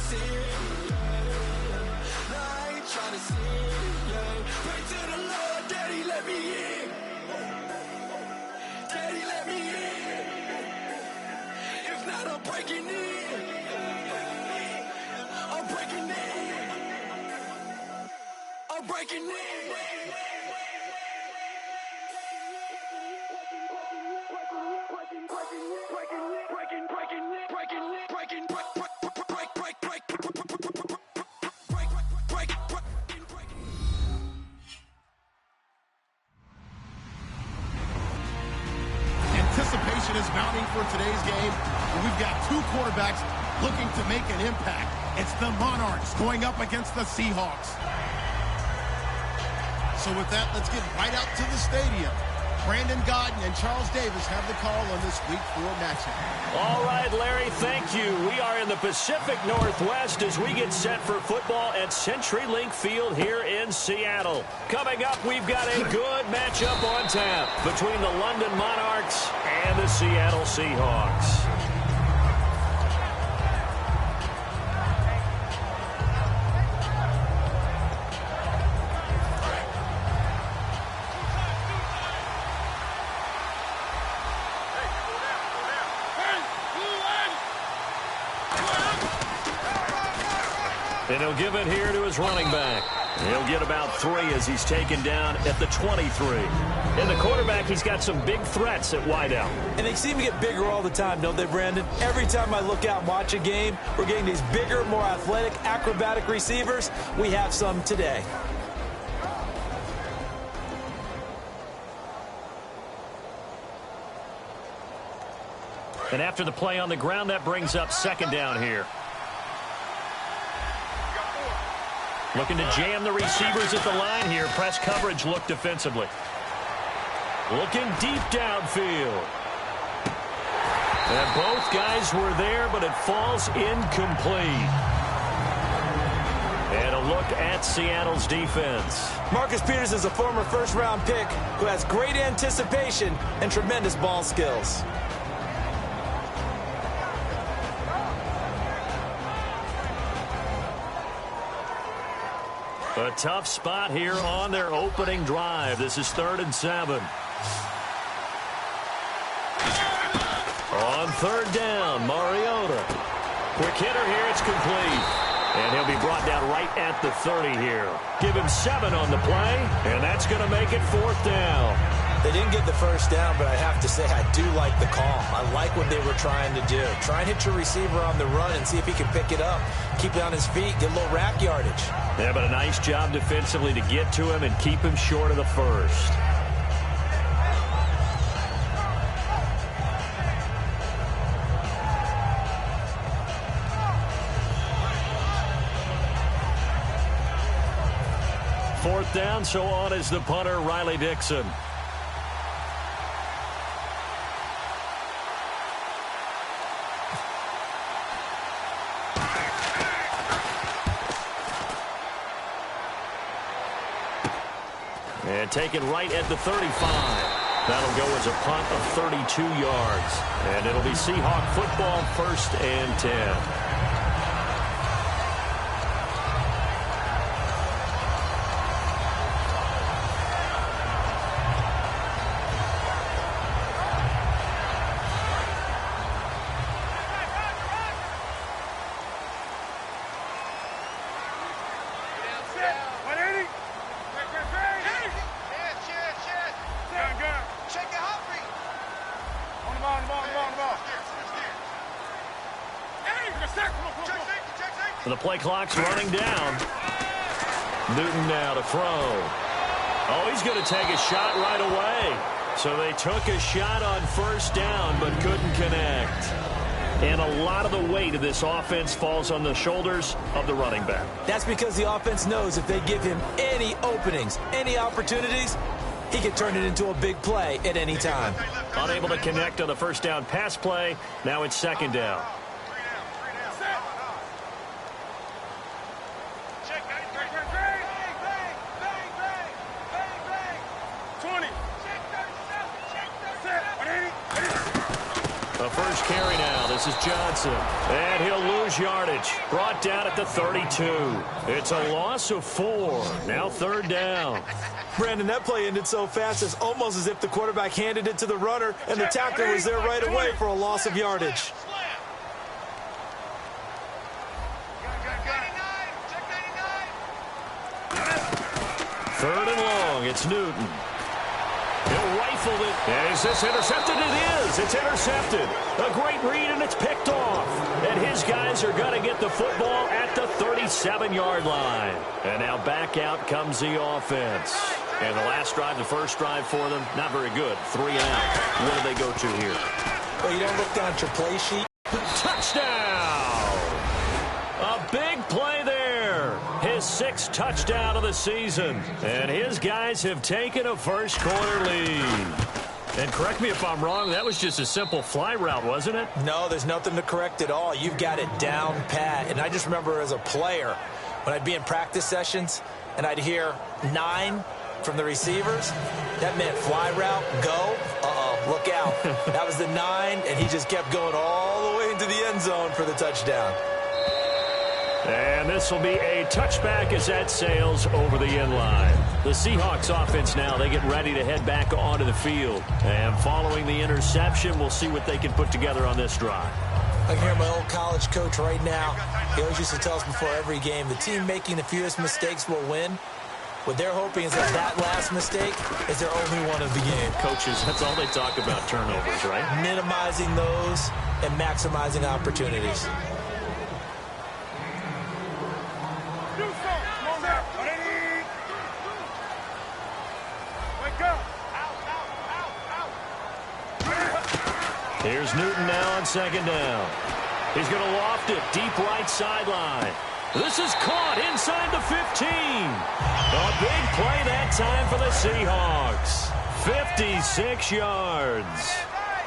sin, yeah. No, I ain't tryna sin, yeah. Pray to the Lord, Daddy, let me in. Daddy, let me in. If not, I'm breaking in. I'm breaking in. I'm breaking in. Anticipation is mounting for today's game. We've got two quarterbacks looking to make an impact. It's the Monarchs going up against the Seahawks. So with that, let's get right out to the stadium. Brandon Godden and Charles Davis have the call on this Week 4 matchup. All right, Larry, thank you. We are in the Pacific Northwest as we get set for football at CenturyLink Field here in Seattle. Coming up, we've got a good matchup on tap between the London Monarchs and the Seattle Seahawks. And he'll give it here to his running back. He'll get about 3 as he's taken down at the 23. And the quarterback, he's got some big threats at wideout. And they seem to get bigger all the time, don't they, Brandon? Every time I look out and watch a game, we're getting these bigger, more athletic, acrobatic receivers. We have some today. And after the play on the ground, that brings up second down here. Looking to jam the receivers at the line here. Press coverage look defensively. Looking deep downfield. And both guys were there, but it falls incomplete. And a look at Seattle's defense. Marcus Peters is a former first-round pick who has great anticipation and tremendous ball skills. A tough spot here on their opening drive. This is 3rd and 7. On 3rd down, Mariota. Quick hitter here, it's complete. And he'll be brought down right at the 30 here. Give him 7 on the play, and that's going to make it 4th down. They didn't get the first down, but I have to say I do like the call. I like what they were trying to do. Try and hit your receiver on the run and see if he can pick it up. Keep it on his feet, get a little rack yardage. Yeah, but a nice job defensively to get to him and keep him short of the first. Fourth down, so on is the punter, Riley Dixon. And taken right at the 35. That'll go as a punt of 32 yards. And it'll be Seahawk football, 1st and 10. The play clock's running down. Newton now to throw. Oh, he's going to take a shot right away. So they took a shot on 1st down but couldn't connect. And a lot of the weight of this offense falls on the shoulders of the running back. That's because the offense knows if they give him any openings, any opportunities, he can turn it into a big play at any time. Unable to connect on the 1st down pass play. Now it's 2nd down. A first carry now. This is Johnson. And he'll lose yardage. Brought down at the 32. It's a loss of 4. Now third down. Brandon, that play ended so fast, it's almost as if the quarterback handed it to the runner, and the tackler was there right away for a loss of yardage. Third and long. It's Newton. He'll rifle it. And is this intercepted? It is. It's intercepted. A great read, and it's picked off. And his guys are going to get the football at the 37-yard line. And now back out comes the offense. And the last drive, the first drive for them, not very good. 3 and out. What do they go to here? Well, you don't look down at your play sheet. Touchdown! A big play there. His 6th touchdown of the season. And his guys have taken a first-quarter lead. And correct me if I'm wrong, that was just a simple fly route, wasn't it? No, there's nothing to correct at all. You've got it down pat. And I just remember as a player, when I'd be in practice sessions and I'd hear 9 from the receivers, that meant fly route, go, look out. That was the 9, and he just kept going all the way into the end zone for the touchdown. And this will be a touchback as that sails over the end line. The Seahawks offense now, they get ready to head back onto the field. And following the interception, we'll see what they can put together on this drive. I can hear my old college coach right now. He always used to tell us before every game, the team making the fewest mistakes will win. What they're hoping is that last mistake is their only one of the game. Coaches, that's all they talk about, turnovers, right? Minimizing those and maximizing opportunities. Here's Newton now on second down. He's going to loft it deep right sideline. This is caught inside the 15. A big play that time for the Seahawks. 56 yards.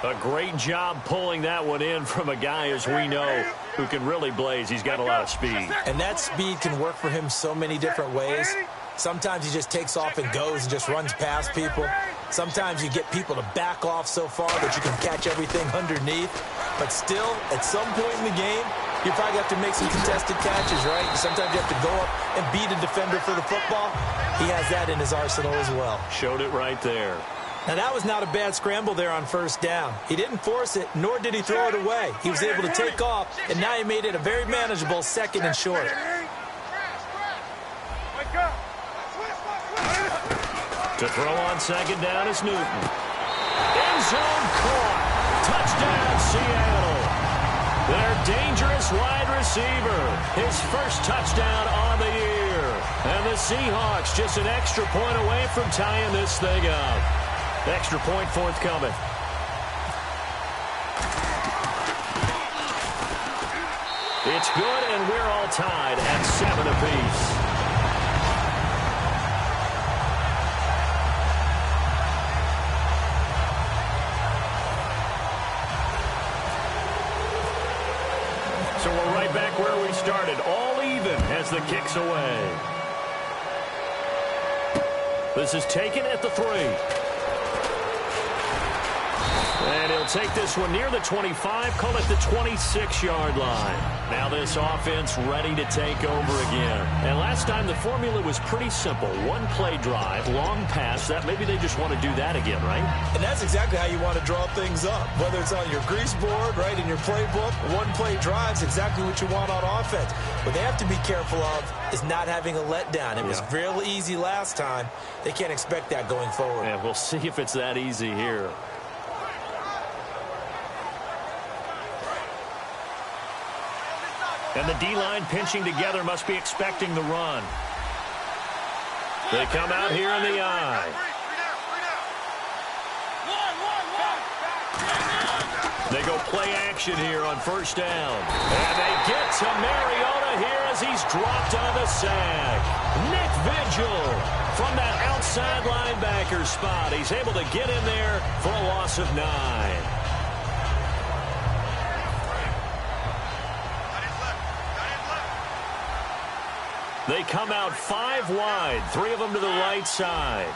A great job pulling that one in from a guy, as we know, who can really blaze. He's got a lot of speed. And that speed can work for him so many different ways. Sometimes he just takes off and goes and just runs past people. Sometimes you get people to back off so far that you can catch everything underneath. But still, at some point in the game, you probably have to make some contested catches, right? Sometimes you have to go up and beat a defender for the football. He has that in his arsenal as well. Showed it right there. Now, that was not a bad scramble there on first down. He didn't force it, nor did he throw it away. He was able to take off, and now he made it a very manageable 2nd and short. To throw on second down is Newton. End zone caught. Touchdown, Seattle. Their dangerous wide receiver. His first touchdown on the year. And the Seahawks just an extra point away from tying this thing up. Extra point forthcoming. It's good, and we're all tied at 7 apiece. So we're right back where we started, all even as the kick's away. This is taken at the 3. And he'll take this one near the 25, call it the 26-yard line. Now this offense ready to take over again. And last time the formula was pretty simple. One play drive, long pass. That maybe they just want to do that again, right? And that's exactly how you want to draw things up. Whether it's on your grease board, right, in your playbook, one play drive's exactly what you want on offense. What they have to be careful of is not having a letdown. It was real easy last time. They can't expect that going forward. And we'll see if it's that easy here. And the D-line pinching together must be expecting the run. They come out here in the eye. They go play action here on first down. And they get to Mariota here as he's dropped on the sack. Nick Vigil from that outside linebacker spot. He's able to get in there for a loss of 9. They come out 5 wide, 3 of them to the right side.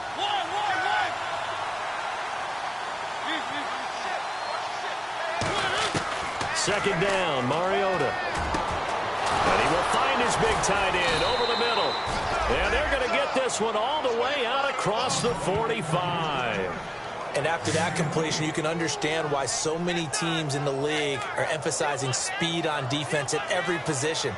second down, Mariota. And he will find his big tight end over the middle. And they're going to get this one all the way out across the 45. And after that completion, you can understand why so many teams in the league are emphasizing speed on defense at every position.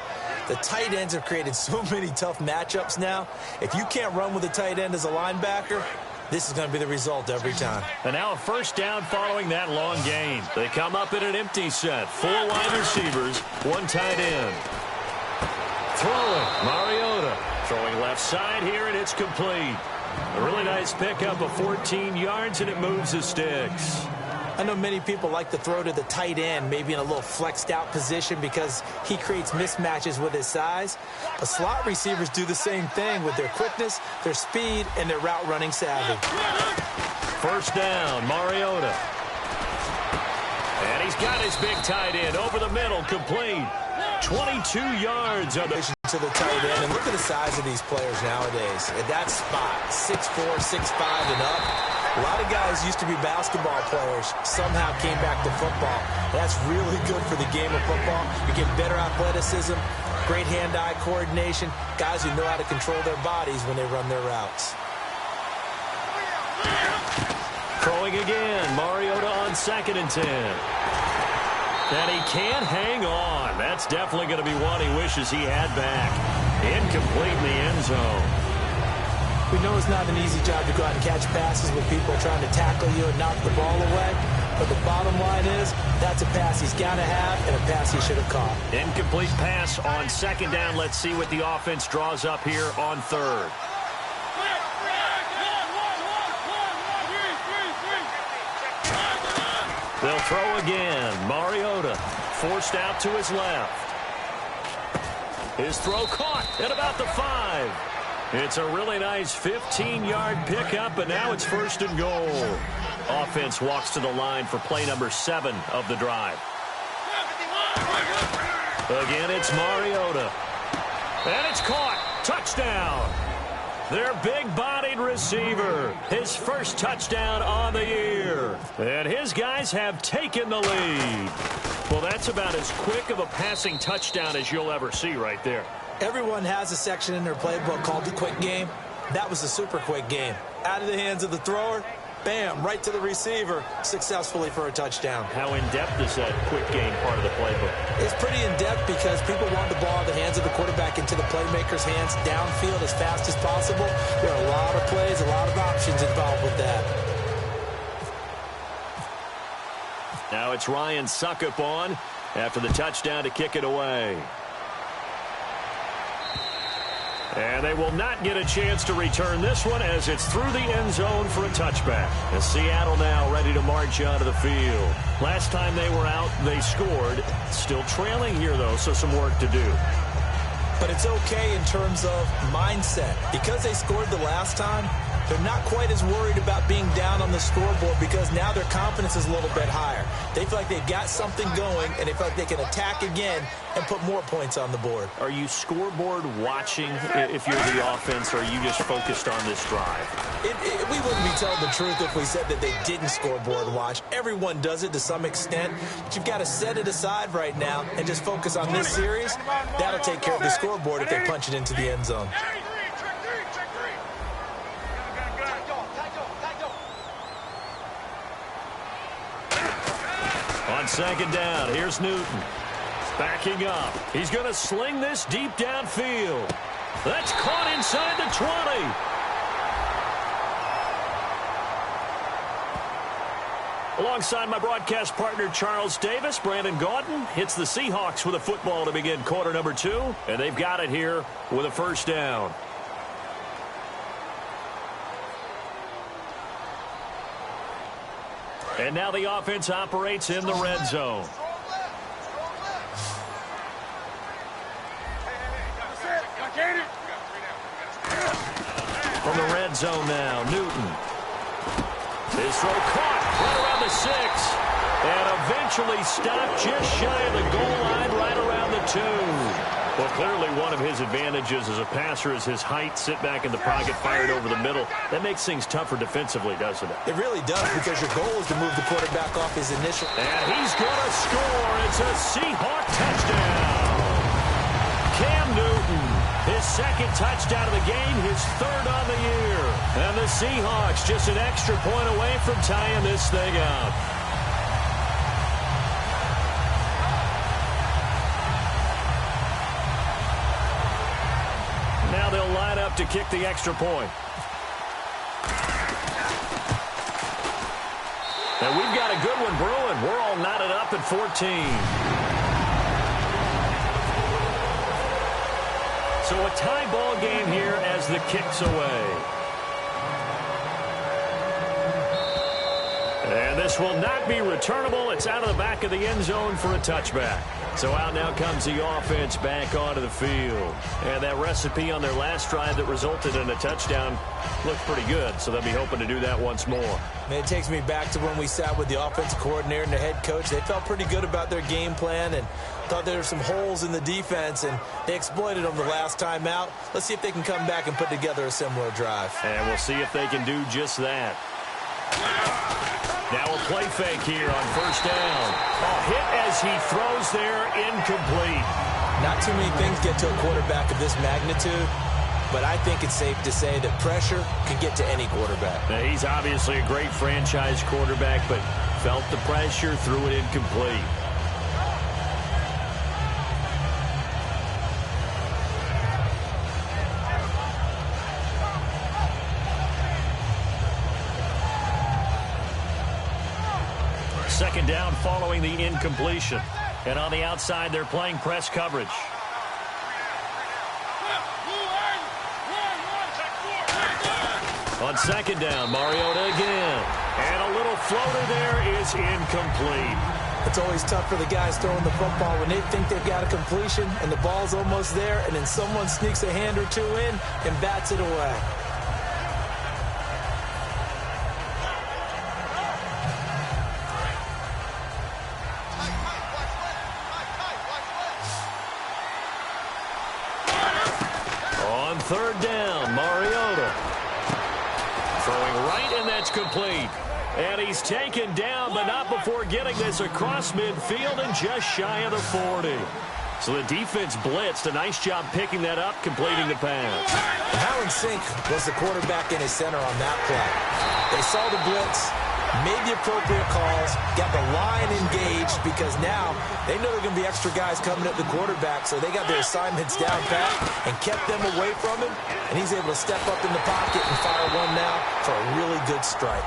The tight ends have created so many tough matchups now. If you can't run with a tight end as a linebacker, this is going to be the result every time. And now a first down following that long gain. They come up in an empty set. 4 wide receivers, 1 tight end. Throwing, Mariota. Throwing left side here, and it's complete. A really nice pickup of 14 yards, and it moves the sticks. I know many people like to throw to the tight end, maybe in a little flexed out position because he creates mismatches with his size. But slot receivers do the same thing with their quickness, their speed, and their route running savvy. First down, Mariota. And he's got his big tight end over the middle, complete. 22 yards on the to the tight end, and look at the size of these players nowadays. At that spot, 6'4", 6'5", and up. A lot of guys used to be basketball players, somehow came back to football. That's really good for the game of football. You get better athleticism, great hand-eye coordination, guys who know how to control their bodies when they run their routes. Throwing again, Mariota on 2nd and 10. And he can't hang on. That's definitely going to be one he wishes he had back. Incomplete in the end zone. We know it's not an easy job to go out and catch passes with people trying to tackle you and knock the ball away. But the bottom line is, that's a pass he's got to have and a pass he should have caught. Incomplete pass on 2nd down. Let's see what the offense draws up here on 3rd. They'll throw again. Mariota forced out to his left. His throw caught at about the 5. It's a really nice 15-yard pickup, and now it's 1st and goal. Offense walks to the line for play number 7 of the drive. Again, it's Mariota. And it's caught. Touchdown. Their big-bodied receiver. His first touchdown on the year. And his guys have taken the lead. Well, that's about as quick of a passing touchdown as you'll ever see right there. Everyone has a section in their playbook called the quick game. That was the super quick game. Out of the hands of the thrower, bam, right to the receiver, successfully for a touchdown. How in-depth is that quick game part of the playbook? It's pretty in-depth because people want the ball in the hands of the quarterback into the playmaker's hands downfield as fast as possible. There are a lot of plays, a lot of options involved with that. Now it's Ryan Suckup on after the touchdown to kick it away. And they will not get a chance to return this one as it's through the end zone for a touchback. And Seattle now ready to march onto the field. Last time they were out, they scored. Still trailing here, though, so some work to do. But it's okay in terms of mindset. Because they scored the last time, they're not quite as worried about being down on the scoreboard because now their confidence is a little bit higher. They feel like they've got something going, and they feel like they can attack again and put more points on the board. Are you scoreboard watching if you're the offense, or are you just focused on this drive? We wouldn't be telling the truth if we said that they didn't scoreboard watch. Everyone does it to some extent, but you've got to set it aside right now and just focus on this series. That'll take care of the scoreboard if they punch it into the end zone. On 2nd down, here's Newton. Backing up. He's going to sling this deep downfield. That's caught inside the 20. Alongside my broadcast partner, Charles Davis, Brandon Gaudin hits the Seahawks with a football to begin quarter number 2. And they've got it here with a first down. And now the offense operates in the red zone. From the red zone now, Newton. His throw caught right around the 6. And eventually stopped just shy of the goal line right around the 2. Well, clearly one of his advantages as a passer is his height. Sit back in the pocket, fired over the middle. That makes things tougher defensively, doesn't it? It really does, because your goal is to move the quarterback off his initial. And he's going to score. It's a Seahawk touchdown. Cam Newton, his second touchdown of the game, his third on the year. And the Seahawks just an extra point away from tying this thing up. Now they'll line up to kick the extra point. And we've got a good one brewing. We're all knotted up at 14. So a tie ball game here as the kick's away. And this will not be returnable. It's out of the back of the end zone for a touchback. So out now comes the offense back onto the field. And that recipe on their last drive that resulted in a touchdown looked pretty good. So they'll be hoping to do that once more. Man, it takes me back to when we sat with the offensive coordinator and the head coach. They felt pretty good about their game plan and thought there were some holes in the defense, and they exploited them the last time out. Let's see if they can come back and put together a similar drive. And we'll see if they can do just that. Now a play fake here on first down. A hit as he throws there, incomplete. Not too many things get to a quarterback of this magnitude, but I think it's safe to say that pressure can get to any quarterback. Now, he's obviously a great franchise quarterback, but felt the pressure, threw it incomplete. Second down following the incompletion. And on the outside, they're playing press coverage. On second down, Mariota again. And a little floater there is incomplete. It's always tough for the guys throwing the football when they think they've got a completion and the ball's almost there, and then someone sneaks a hand or two in and bats it away. Third down, Mariota. Throwing right, and that's complete. And he's taken down, but not before getting this across midfield and just shy of the 40. So the defense blitzed. A nice job picking that up, completing the pass. How in sync was the quarterback and his center on that play? They saw the blitz, made the appropriate calls, got the line engaged, because now they know there are going to be extra guys coming at the quarterback, so they got their assignments down pat and kept them away from him, and he's able to step up in the pocket and fire one now for a really good strike.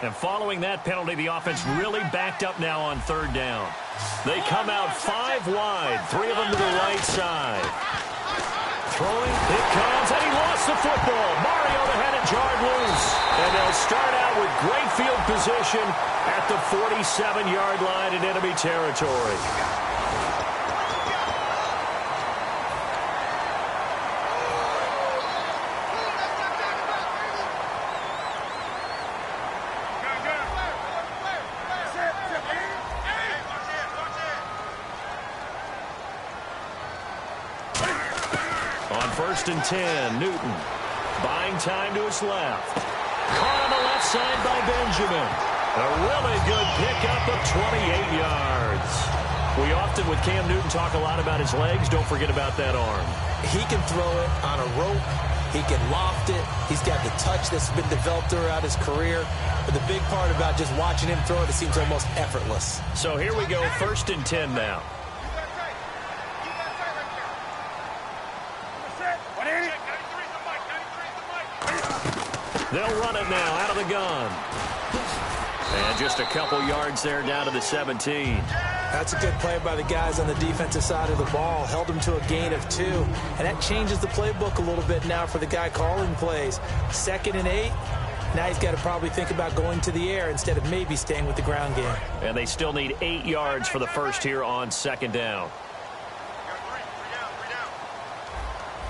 And following that penalty, the offense really backed up now on third down. They come out 5 wide, 3 of them to the right side. Throwing, it comes, and he lost the football. Mariota had it jarred loose. And they'll start out with great field position at the 47-yard line in enemy territory. First and 10, Newton buying time to his left. Caught on the left side by Benjamin. A really good pickup of 28 yards. We often, with Cam Newton, talk a lot about his legs. Don't forget about that arm. He can throw it on a rope. He can loft it. He's got the touch that's been developed throughout his career. But the big part about just watching him throw it, it seems almost effortless. So here we go, first and 10 now. They'll run it now out of the gun. And just a couple yards there down to the 17. That's a good play by the guys on the defensive side of the ball. Held them to a gain of 2. And that changes the playbook a little bit now for the guy calling plays. 2nd and 8. Now he's got to probably think about going to the air instead of maybe staying with the ground game. And they still need 8 yards for the first here on second down.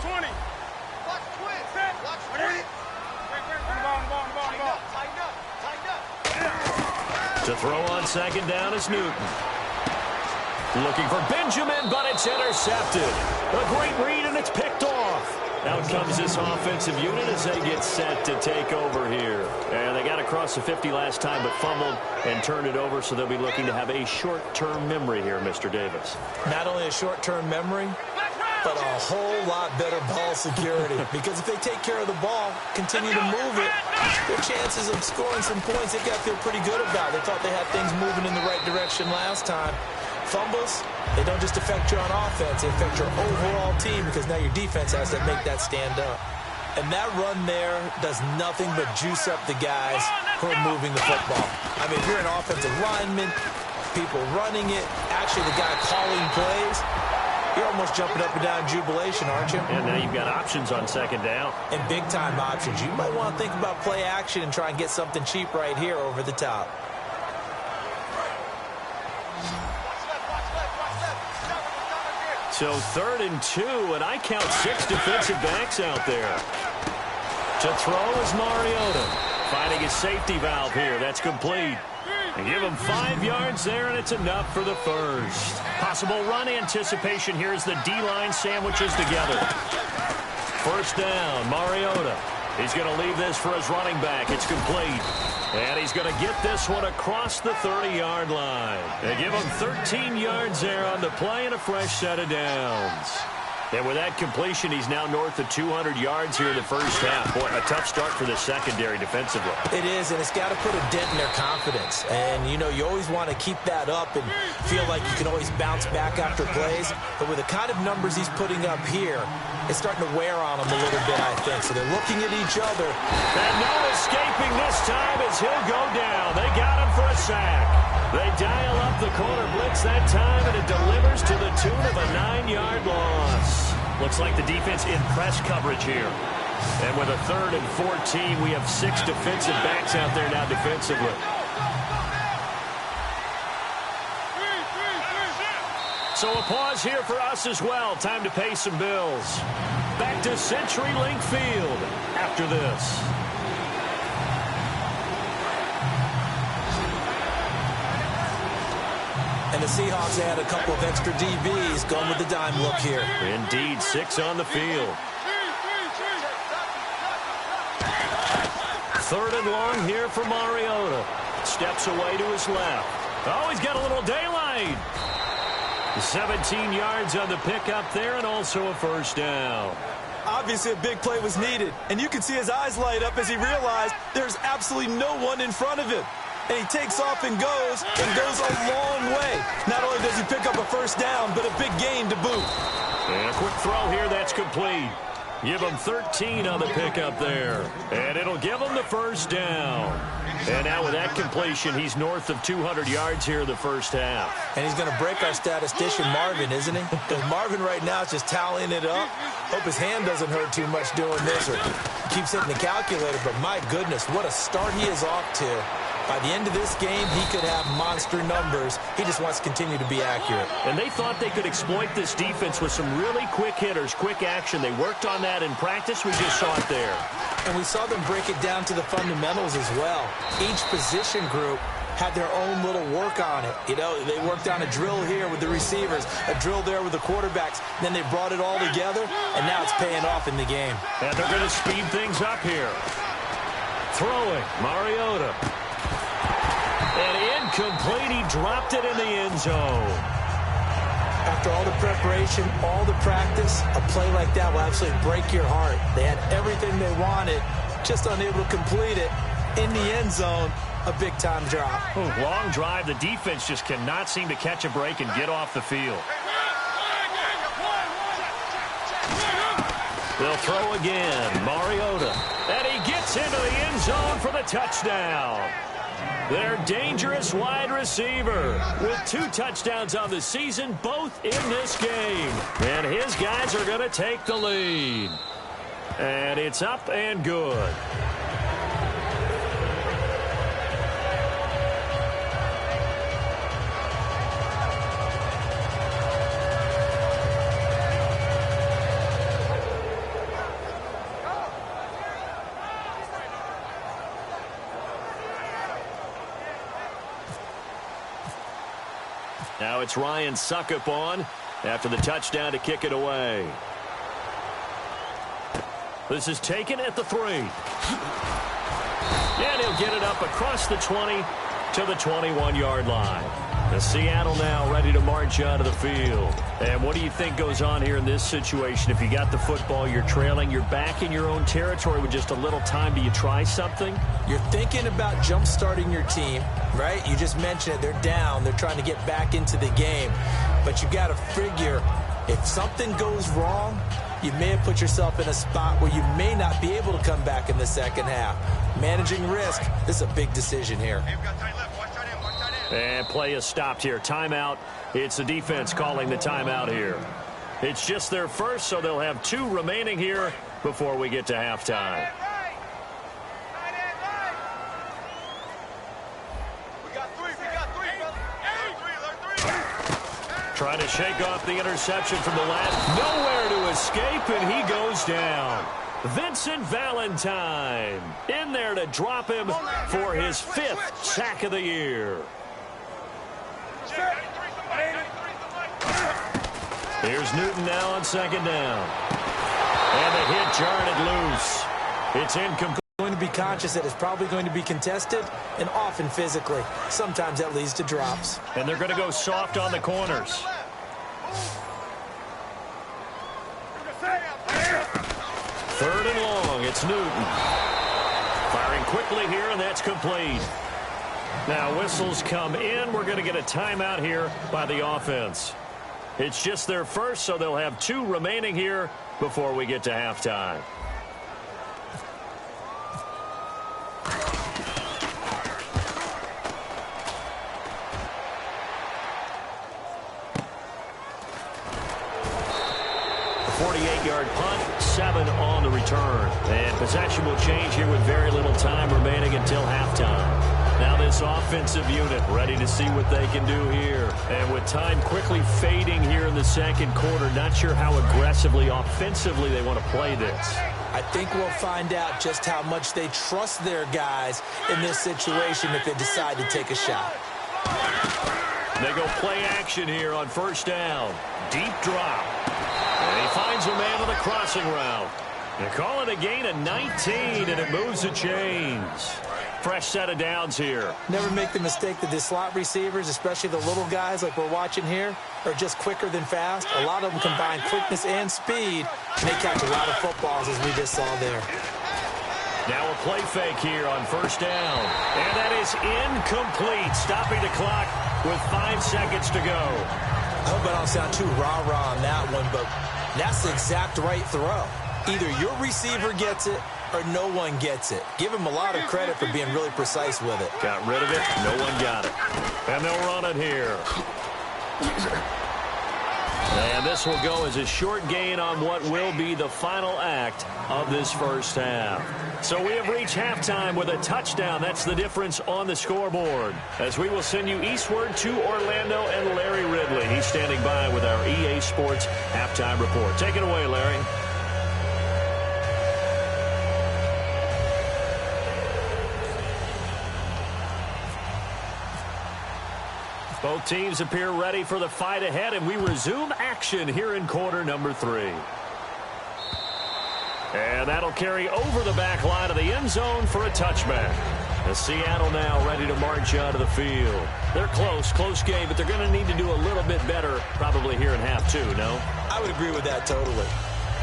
20. Watch twin. Watch twin. To throw on second down is Newton. Looking for Benjamin, but it's intercepted. A great read, and it's picked off. Out comes this offensive unit as they get set to take over here. And they got across the 50 last time, but fumbled and turned it over, so they'll be looking to have a short-term memory here, Mr. Davis. Not only a short-term memory, but a whole lot better ball security. Because if they take care of the ball, continue to move it, their chances of scoring some points, they got to feel pretty good about. They thought they had things moving in the right direction last time. Fumbles, they don't just affect you on offense, they affect your overall team because now your defense has to make that stand up. And that run there does nothing but juice up the guys who are moving the football. I mean, if you're an offensive lineman, people running it, actually the guy calling plays, you're almost jumping up and down in jubilation, aren't you? And now you've got options on second down. And big-time options. You might want to think about play action and try and get something cheap right here over the top. So 3rd and 2, and I count 6 defensive backs out there. To throw is Mariota. Finding his safety valve here. That's complete. And give him 5 yards there, and it's enough for the first. Possible run anticipation here as the D-line sandwiches together. First down, Mariota. He's going to leave this for his running back. It's complete. And he's going to get this one across the 30-yard line. They give him 13 yards there on the play and a fresh set of downs. And with that completion, he's now north of 200 yards here in the first half. Boy, a tough start for the secondary defensively. It is, and it's got to put a dent in their confidence. And, you know, you always want to keep that up and feel like you can always bounce back after plays. But with the kind of numbers he's putting up here, it's starting to wear on him a little bit, I think. So they're looking at each other. And no escaping this time as he'll go down. They got him for a sack. They dial up the corner blitz that time, and it delivers to the tune of a 9-yard loss. Looks like the defense in press coverage here. And with a 3rd and 14, we have 6 defensive backs out there now defensively. So a pause here for us as well. Time to pay some bills. Back to CenturyLink Field after this. And the Seahawks had a couple of extra DBs going with the dime look here. Indeed, 6 on the field. 3rd and long here for Mariota. Steps away to his left. Oh, he's got a little daylight. 17 yards on the pickup there and also a first down. Obviously, a big play was needed. And you can see his eyes light up as he realized there's absolutely no one in front of him. And he takes off and goes a long way. Not only does he pick up a first down, but a big gain to boot. And a quick throw here, that's complete. Give him 13 on the pickup there. And it'll give him the first down. And now with that completion, he's north of 200 yards here in the first half. And he's going to break our statistician, Marvin, isn't he? Because Marvin right now is just tallying it up. Hope his hand doesn't hurt too much doing this or keeps hitting the calculator. But my goodness, what a start he is off to. By the end of this game, he could have monster numbers. He just wants to continue to be accurate. And they thought they could exploit this defense with some really quick hitters, quick action. They worked on that in practice. We just saw it there. And we saw them break it down to the fundamentals as well. Each position group had their own little work on it. You know, they worked on a drill here with the receivers, a drill there with the quarterbacks. Then they brought it all together, and now it's paying off in the game. And they're going to speed things up here. Throwing, Mariota. And incomplete, he dropped it in the end zone. After all the preparation, all the practice, a play like that will absolutely break your heart. They had everything they wanted, just unable to complete it. In the end zone, a big-time drop. Long drive. The defense just cannot seem to catch a break and get off the field. They'll throw again. Mariota. And he gets into the end zone for the touchdown. Their dangerous wide receiver with 2 touchdowns on the season, both in this game. And his guys are going to take the lead. And it's up and good. Now it's Ryan Suckup on after the touchdown to kick it away. This is taken at the 3. And he'll get it up across the 20 to the 21-yard line. The Seattle now ready to march out of the field. And what do you think goes on here in this situation? If you got the football, you're trailing, you're back in your own territory with just a little time. Do you try something? You're thinking about jump-starting your team, right? You just mentioned it. They're down. They're trying to get back into the game. But you got to figure if something goes wrong, you may have put yourself in a spot where you may not be able to come back in the second half. Managing risk, this is a big decision here. And play is stopped here. Timeout. It's the defense calling the timeout here. It's just their first, so they'll have 2 remaining here before we get to halftime. Trying to shake off the interception from the last. Nowhere to escape, and he goes down. Vincent Valentine in there to drop him for his 5th sack of the year. Here's Newton now on second down. And the hit jarred it loose. It's incomplete. Going to be conscious that it's probably going to be contested and often physically. Sometimes that leads to drops. And they're going to go soft on the corners. Third and long. It's Newton. Firing quickly here, and that's complete. Now whistles come in. We're going to get a timeout here by the offense. It's just their first, so they'll have 2 remaining here before we get to halftime. The 48-yard punt, 7 on the return. And possession will change here with very little time remaining until halftime. Now this offensive unit ready to see what they can do here. And with time quickly fading here in the second quarter, not sure how aggressively, offensively they want to play this. I think we'll find out just how much they trust their guys in this situation if they decide to take a shot. They go play action here on first down. Deep drop. And he finds a man on the crossing route. They call it a gain of 19, and it moves the chains. Fresh set of downs here. Never make the mistake that the slot receivers, especially the little guys like we're watching here, are just quicker than fast. A lot of them combine quickness and speed, and they catch a lot of footballs as we just saw there. Now a play fake here on first down. And that is incomplete, stopping the clock with 5 seconds to go. I hope I don't sound too rah-rah on that one, but that's the exact right throw. Either your receiver gets it or no one gets it. Give him a lot of credit for being really precise with it. Got rid of it. No one got it. And they'll run it here. And this will go as a short gain on what will be the final act of this first half. So we have reached halftime with a touchdown. That's the difference on the scoreboard. As we will send you eastward to Orlando and Larry Ridley. He's standing by with our EA Sports halftime report. Take it away, Larry. Both teams appear ready for the fight ahead, and we resume action here in quarter number 3. And that'll carry over the back line of the end zone for a touchback. The Seattle now ready to march out of the field. They're close game, but they're going to need to do a little bit better probably here in half 2, no? I would agree with that totally.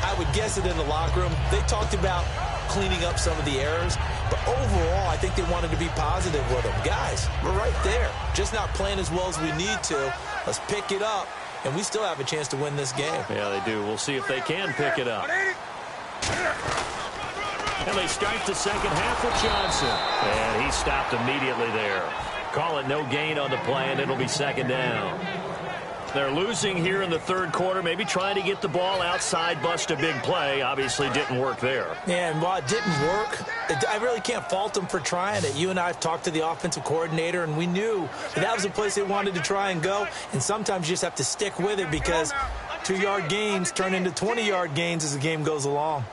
I would guess it in the locker room. They talked about cleaning up some of the errors, but overall, I think they wanted to be positive with them. Guys, we're right there. Just not playing as well as we need to. Let's pick it up, and we still have a chance to win this game. Yeah, they do. We'll see if they can pick it up. And they start the second half with Johnson. And he stopped immediately there. Call it no gain on the play, and it'll be second down. They're losing here in the third quarter, maybe trying to get the ball outside, bust a big play. Obviously didn't work there. Yeah, and while it didn't work, I really can't fault them for trying it. You and I have talked to the offensive coordinator, and we knew that was the place they wanted to try and go. And sometimes you just have to stick with it because 2-yard gains turn into 20-yard gains as the game goes along.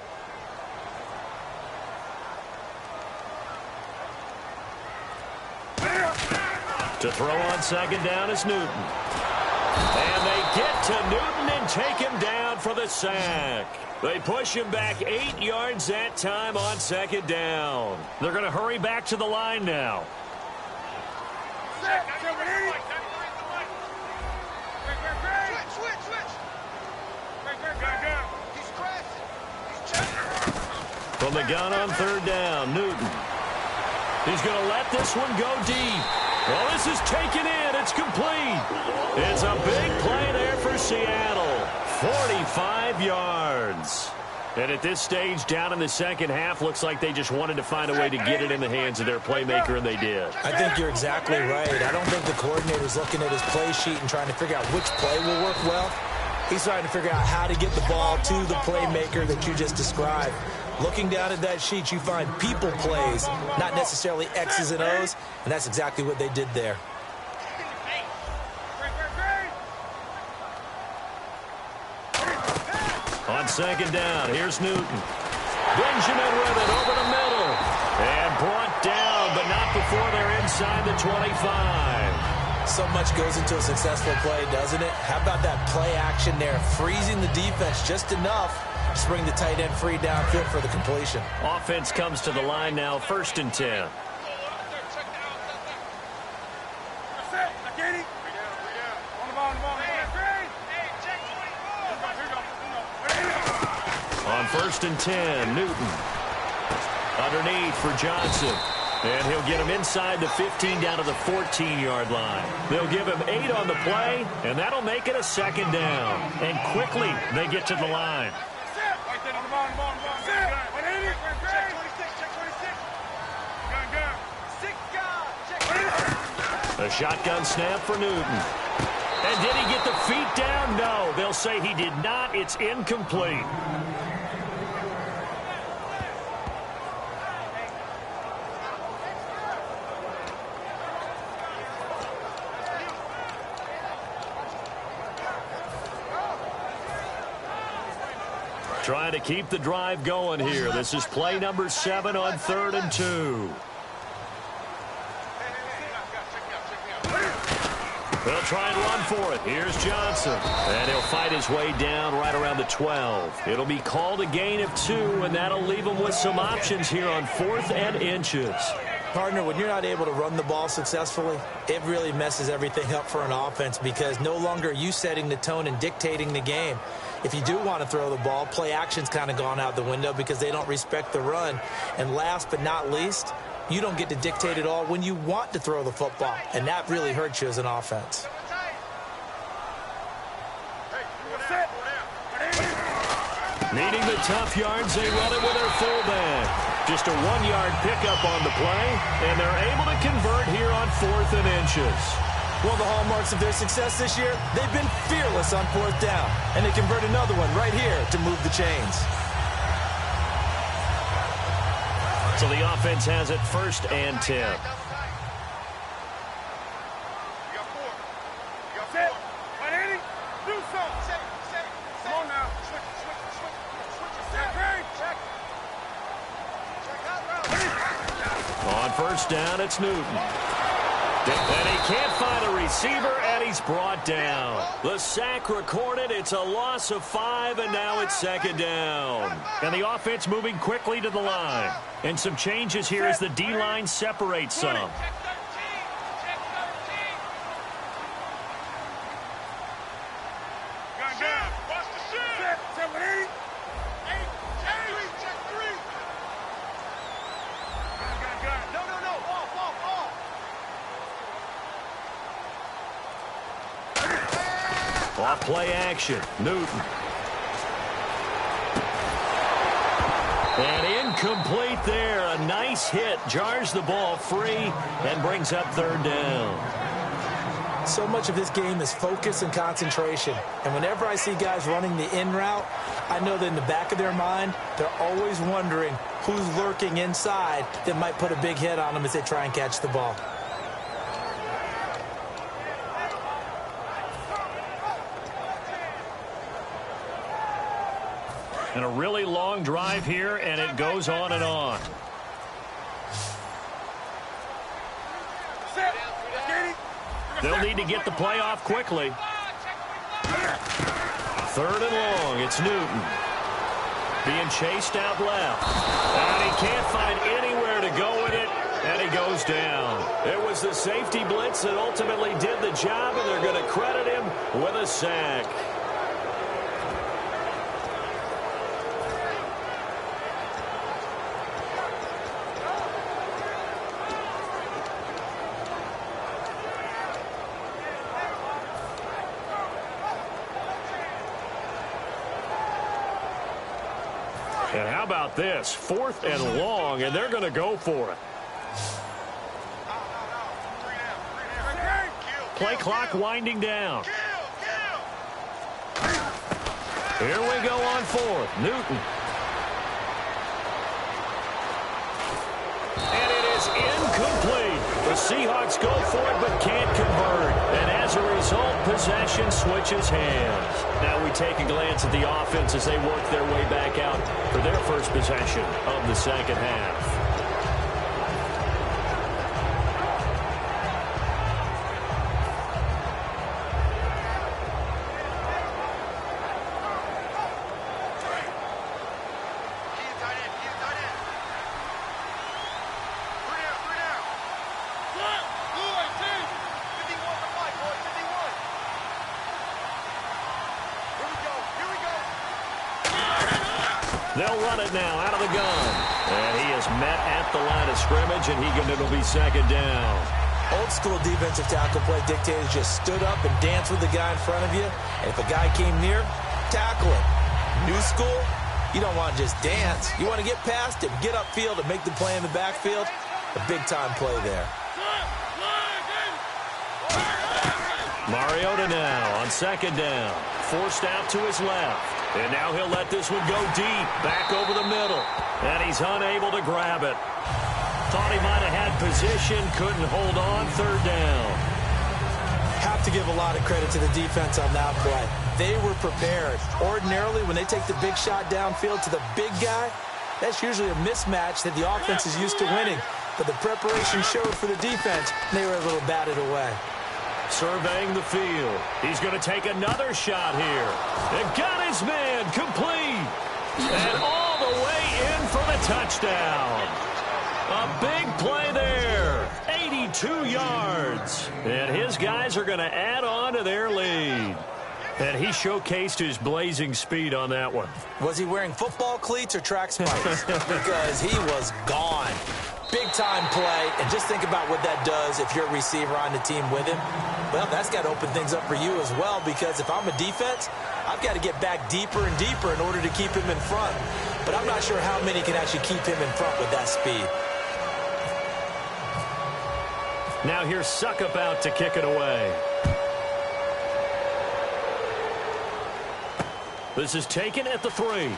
To throw on second down is Newton. And they get to Newton and take him down for the sack. They push him back 8 yards that time on second down. They're going to hurry back to the line now. From the gun on third down, Newton. He's going to let this one go deep. Well, this is taken in. It's complete. It's a big play there for Seattle. 45 yards. And at this stage, down in the second half, looks like they just wanted to find a way to get it in the hands of their playmaker, and they did. I think you're exactly right. I don't think the coordinator's looking at his play sheet and trying to figure out which play will work well. He's trying to figure out how to get the ball to the playmaker that you just described. Looking down at that sheet, you find people plays, not necessarily X's and O's, and that's exactly what they did there. On second down, here's Newton. Benjamin with it over the middle. And brought down, but not before they're inside the 25. So much goes into a successful play, doesn't it? How about that play action there, freezing the defense just enough to bring the tight end free downfield for the completion. Offense comes to the line now, 1st and 10. On 1st and 10, Newton. Underneath for Johnson. And he'll get him inside the 15 down to the 14-yard line. They'll give him 8 on the play, and that'll make it a second down. And quickly, they get to the line. A shotgun snap for Newton. And did he get the feet down? No, they'll say he did not. It's incomplete. Trying to keep the drive going here. This is play number 7 on 3rd and 2. They'll try and run for it. Here's Johnson. And he'll fight his way down right around the 12. It'll be called a gain of 2, and that'll leave him with some options here on 4th and inches. Partner, when you're not able to run the ball successfully, it really messes everything up for an offense because no longer are you setting the tone and dictating the game. If you do want to throw the ball, play action's kind of gone out the window because they don't respect the run. And last but not least, you don't get to dictate it all when you want to throw the football. And that really hurts you as an offense. Needing the tough yards, they run it with their fullback. Just a 1-yard pickup on the play, and they're able to convert here on 4th and inches. One of the hallmarks of their success this year, they've been fearless on 4th down, and they convert another one right here to move the chains. So the offense has it 1st and 10. On 1st down, it's Newton. And he can't find a receiver, and he's brought down. The sack recorded. It's a loss of 5, and now it's 2nd down. And the offense moving quickly to the line. And some changes here as the D-line separates some. Off play action, Newton. And incomplete there. A nice hit. Jars the ball free and brings up 3rd down. So much of this game is focus and concentration. And whenever I see guys running the in route, I know that in the back of their mind, they're always wondering who's lurking inside that might put a big hit on them as they try and catch the ball. And a really long drive here, and it goes on and on. They'll need to get the play off quickly. 3rd and long. It's Newton. Being chased out left. And he can't find anywhere to go with it. And he goes down. It was the safety blitz that ultimately did the job, and they're going to credit him with a sack. And how about this? 4th and long, and they're going to go for it. Play clock winding down. Here we go on 4th. Newton. And it is incomplete. The Seahawks go for it but can't convert. And as a result, possession switches hands. Now we take a glance at the offense as they work their way back out for their first possession of the second half. They'll run it now out of the gun. And he is met at the line of scrimmage, and it'll be 2nd down. Old school defensive tackle play dictators just stood up and danced with the guy in front of you. And if a guy came near, tackle him. New school, you don't want to just dance. You want to get past him, get upfield, and make the play in the backfield. A big-time play there. Mariota now on 2nd down. Forced out to his left. And now he'll let this one go deep, back over the middle. And he's unable to grab it. Thought he might have had position, couldn't hold on, 3rd down. Have to give a lot of credit to the defense on that play. They were prepared. Ordinarily, when they take the big shot downfield to the big guy, that's usually a mismatch that the offense is used to winning. But the preparation showed for the defense, and they were able to bat it away. Surveying the field. He's going to take another shot here. And got his man complete. And all the way in for the touchdown. A big play there. 82 yards. And his guys are going to add on to their lead. And he showcased his blazing speed on that one. Was he wearing football cleats or track spikes? Because he was gone. Big-time play, and just think about what that does if you're a receiver on the team with him. Well, that's got to open things up for you as well, because if I'm a defense, I've got to get back deeper and deeper in order to keep him in front. But I'm not sure how many can actually keep him in front with that speed. Now here's Suckup out to kick it away. This is taken at the 3.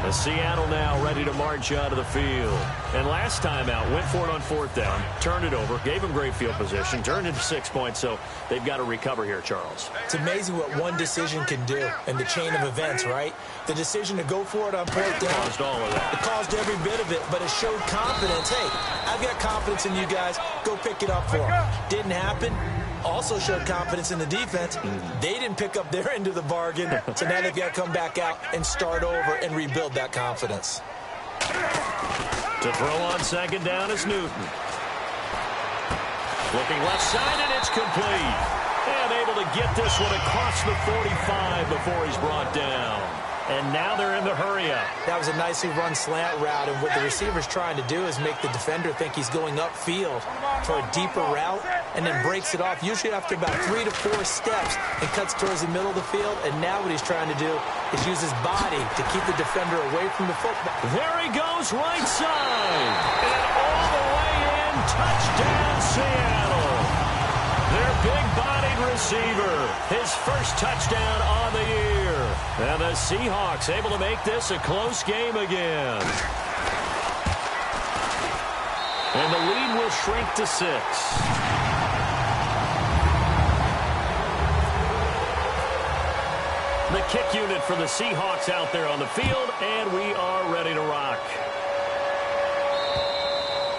And Seattle now ready to march out of the field. And last time out, went for it on 4th down, turned it over, gave them great field position, turned it to 6 points, so they've got to recover here, Charles. It's amazing what one decision can do in the chain of events, right? The decision to go for it on 4th down. Caused all of that. It caused every bit of it, but it showed confidence. Hey, I've got confidence in you guys. Go pick it up for them. Didn't happen. Also showed confidence in the defense. They didn't pick up their end of the bargain, so now they've got to come back out and start over and rebuild that confidence. To throw on 2nd down is Newton. Looking left side, and it's complete. And able to get this one across the 45 before he's brought down. And now they're in the hurry-up. That was a nicely run slant route, and what the receiver's trying to do is make the defender think he's going upfield for a deeper route, and then breaks it off, usually after about 3 to 4 steps, and cuts towards the middle of the field. And now what he's trying to do is use his body to keep the defender away from the football. There he goes, right side. And all the way in, touchdown Seattle. Their big-bodied receiver, his first touchdown on the year. And the Seahawks able to make this a close game again. And the lead will shrink to 6. The kick unit for the Seahawks out there on the field, and we are ready to rock.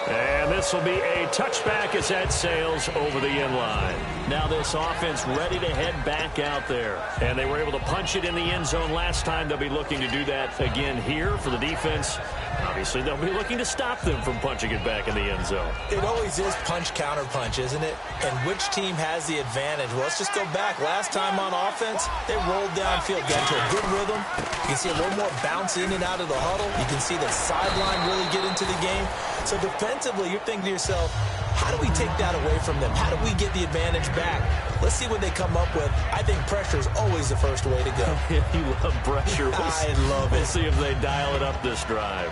And this this will be a touchback as that sails over the end line. Now this offense ready to head back out there. And they were able to punch it in the end zone last time. They'll be looking to do that again here for the defense. Obviously, they'll be looking to stop them from punching it back in the end zone. It always is punch-counter-punch, isn't it? And which team has the advantage? Well, let's just go back. Last time on offense, they rolled downfield, got into a good rhythm. You can see a little more bounce in and out of the huddle. You can see the sideline really get into the game. So defensively, you're thinking to yourself, how do we take that away from them? How do we get the advantage back? Let's see what they come up with. I think pressure is always the first way to go. You love pressure. I love it. We'll see if they dial it up this drive.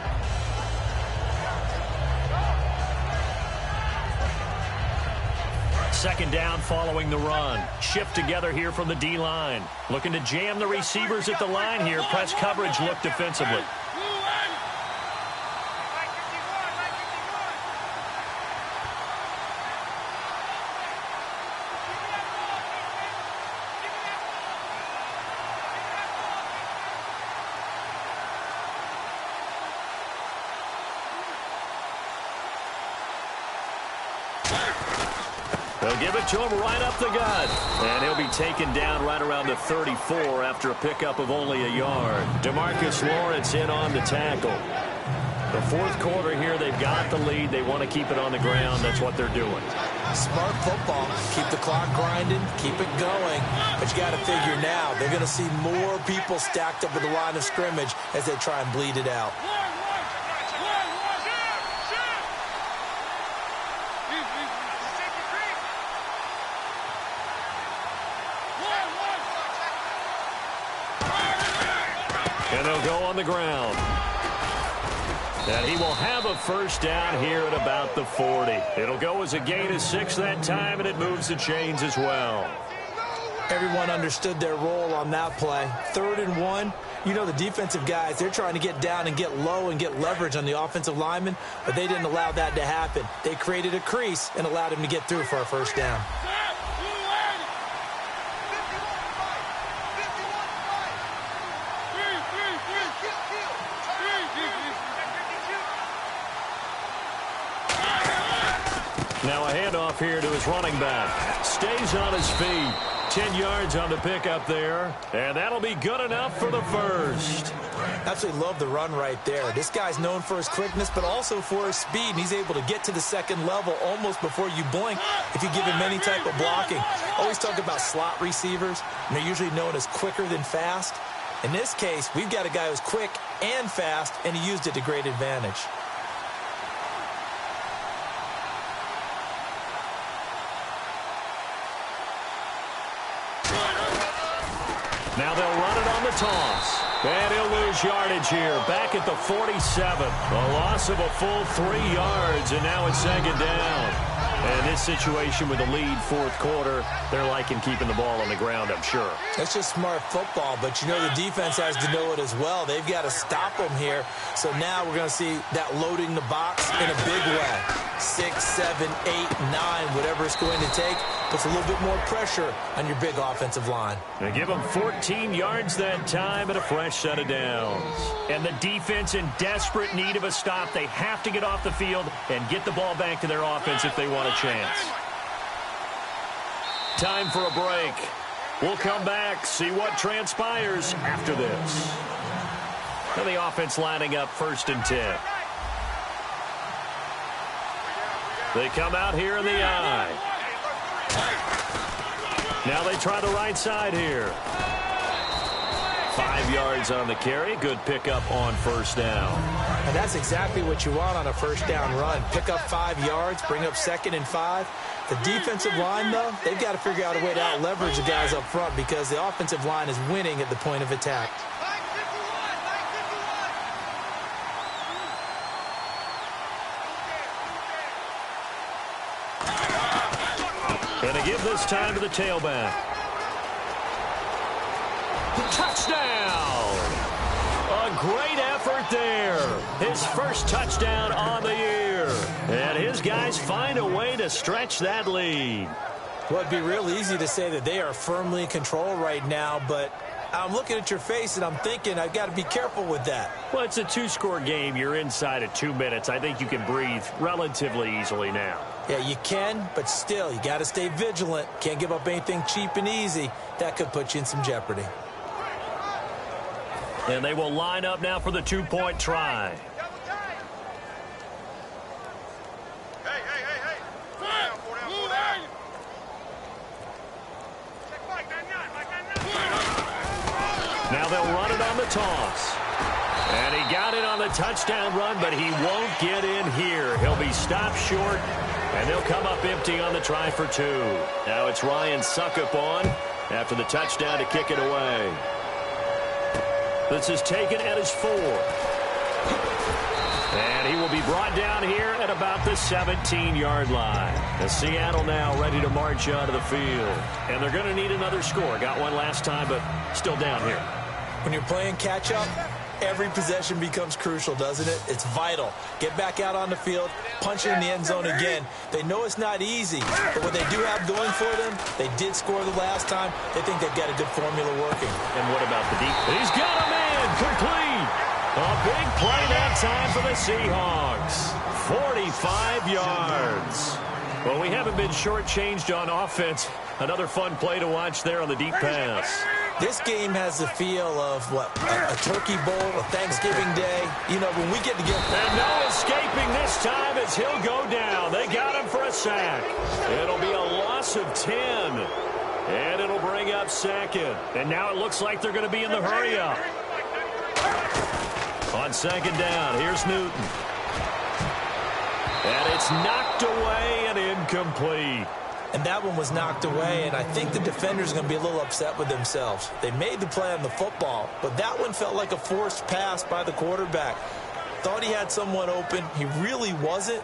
Second down following the run. Shift together here from the D-line. Looking to jam the receivers at the line here. Press coverage look defensively. They'll give it to him right up the gut. And he'll be taken down right around the 34 after a pickup of only a yard. DeMarcus Lawrence in on the tackle. The fourth quarter here, they've got the lead. They want to keep it on the ground. That's what they're doing. Smart football. Keep the clock grinding. Keep it going. But you got to figure now, they're going to see more people stacked up at the line of scrimmage as they try and bleed it out. And they'll go on the ground. And he will have a first down here at about the 40. It'll go as a gain of 6 that time, and it moves the chains as well. Everyone understood their role on that play. 3rd and 1. You know the defensive guys, they're trying to get down and get low and get leverage on the offensive lineman, but they didn't allow that to happen. They created a crease and allowed him to get through for a first down. Now a handoff here to his running back. Stays on his feet. 10 yards on the pickup there. And that'll be good enough for the first. Absolutely love the run right there. This guy's known for his quickness, but also for his speed. And he's able to get to the second level almost before you blink if you give him any type of blocking. Always talk about slot receivers, and they're usually known as quicker than fast. In this case, we've got a guy who's quick and fast, and he used it to great advantage. Now they'll run it on the toss. And he'll lose yardage here. Back at the 47. A loss of a full 3 yards, and now it's second down. And this situation with the lead fourth quarter, they're liking keeping the ball on the ground, I'm sure. That's just smart football, but you know the defense has to know it as well. They've got to stop them here. So now we're going to see that loading the box in a big way. 6, 7, 8, 9, whatever it's going to take, puts a little bit more pressure on your big offensive line. They give them 14 yards that time and a fresh set of downs. And the defense in desperate need of a stop. They have to get off the field and get the ball back to their offense if they want a chance. Time for a break. We'll come back, see what transpires after this. And the offense lining up 1st and 10. They come out here in the eye. Now they try the right side here. 5 yards on the carry. Good pickup on first down. And that's exactly what you want on a first down run. Pick up 5 yards, bring up 2nd and 5. The defensive line, though, they've got to figure out a way to out-leverage the guys up front because the offensive line is winning at the point of attack. Going to give this time to the tailback. Touchdown! A great effort there. His first touchdown on the year. And his guys find a way to stretch that lead. Well, it'd be real easy to say that they are firmly in control right now, but I'm looking at your face, and I'm thinking I've got to be careful with that. Well, it's a two-score game. You're inside of 2 minutes. I think you can breathe relatively easily now. Yeah, you can, but still, you got to stay vigilant. Can't give up anything cheap and easy. That could put you in some jeopardy. And they will line up now for the two-point try. Now they'll run it on the toss. And he got it on the touchdown run, but he won't get in here. He'll be stopped short, and they'll come up empty on the try for two. Now it's Ryan Suckup on after the touchdown to kick it away. This is taken at his 4. And he will be brought down here at about the 17-yard line. As Seattle now ready to march onto the field. And they're going to need another score. Got one last time, but still down here. When you're playing catch-up, every possession becomes crucial, doesn't it? It's vital. Get back out on the field, punch it in the end zone again. They know it's not easy, but what they do have going for them, they did score the last time. They think they've got a good formula working. And what about the deep? He's got a man complete. A big play that time for the Seahawks. 45 yards. Well, we haven't been shortchanged on offense. Another fun play to watch there on the deep pass. This game has the feel of, what, a turkey bowl, a Thanksgiving day. You know, when we get together. And no escaping this time as he'll go down. They got him for a sack. It'll be a loss of 10. And it'll bring up second. And now it looks like they're going to be in the hurry-up. On second down, here's Newton. And it's knocked away and incomplete. And that one was knocked away, and I think the defenders are going to be a little upset with themselves. They made the play on the football, but that one felt like a forced pass by the quarterback. Thought he had someone open. He really wasn't.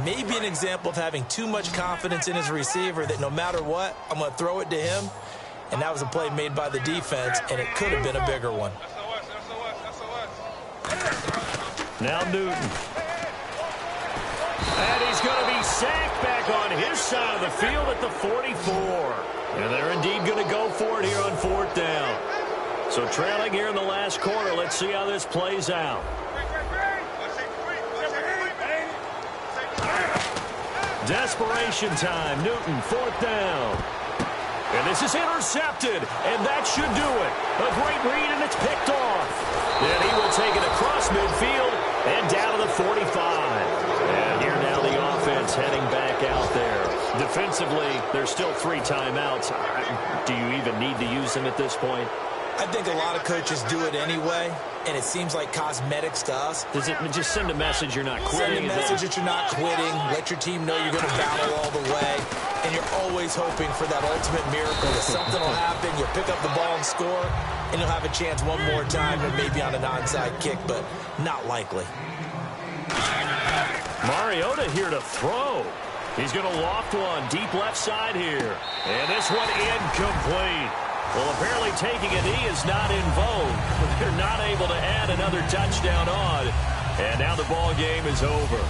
Maybe an example of having too much confidence in his receiver that no matter what, I'm going to throw it to him. And that was a play made by the defense, and it could have been a bigger one. Now Newton. And he's going to be sacked back on his side of the field at the 44. And they're indeed going to go for it here on fourth down. So trailing here in the last quarter. Let's see how this plays out. Desperation time. Newton, fourth down. And this is intercepted, and that should do it. A great read, and it's picked off. And he will take it across midfield and down to the 45. And here now the offense heading back out there. Defensively, there's still 3 timeouts. Do you even need to use them at this point? I think a lot of coaches do it anyway, and it seems like cosmetics to us. Does it just send a message you're not quitting? Send a message that you're not quitting. Let your team know you're going to battle all the way. And you're always hoping for that ultimate miracle that something will happen, you'll pick up the ball and score, and you'll have a chance one more time or maybe on an onside kick, but not likely. Mariota here to throw. He's going to loft one deep left side here. And this one incomplete. Well, apparently taking a knee is not in vogue. They're not able to add another touchdown on. And now the ball game is over.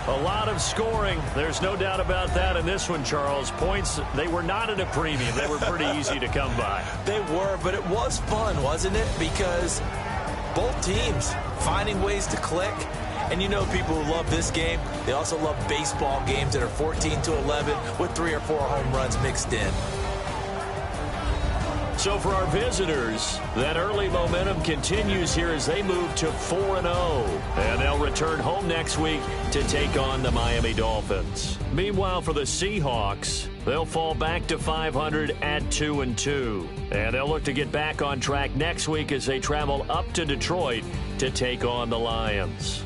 A lot of scoring. There's no doubt about that in this one, Charles. Points, they were not at a premium. They were pretty easy to come by. They were, but it was fun, wasn't it? Because both teams finding ways to click. And you know people who love this game, they also love baseball games that are 14-11 with 3 or 4 home runs mixed in. So for our visitors, that early momentum continues here as they move to 4-0. And they'll return home next week to take on the Miami Dolphins. Meanwhile, for the Seahawks, they'll fall back to 500 at 2-2. And they'll look to get back on track next week as they travel up to Detroit to take on the Lions.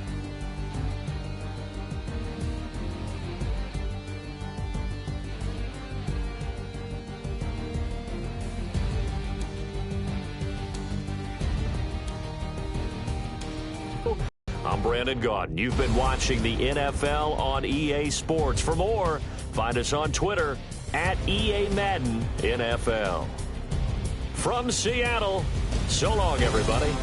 I'm Brandon Gaudin. You've been watching the NFL on EA Sports. For more, find us on Twitter at EA Madden NFL. From Seattle, so long, everybody.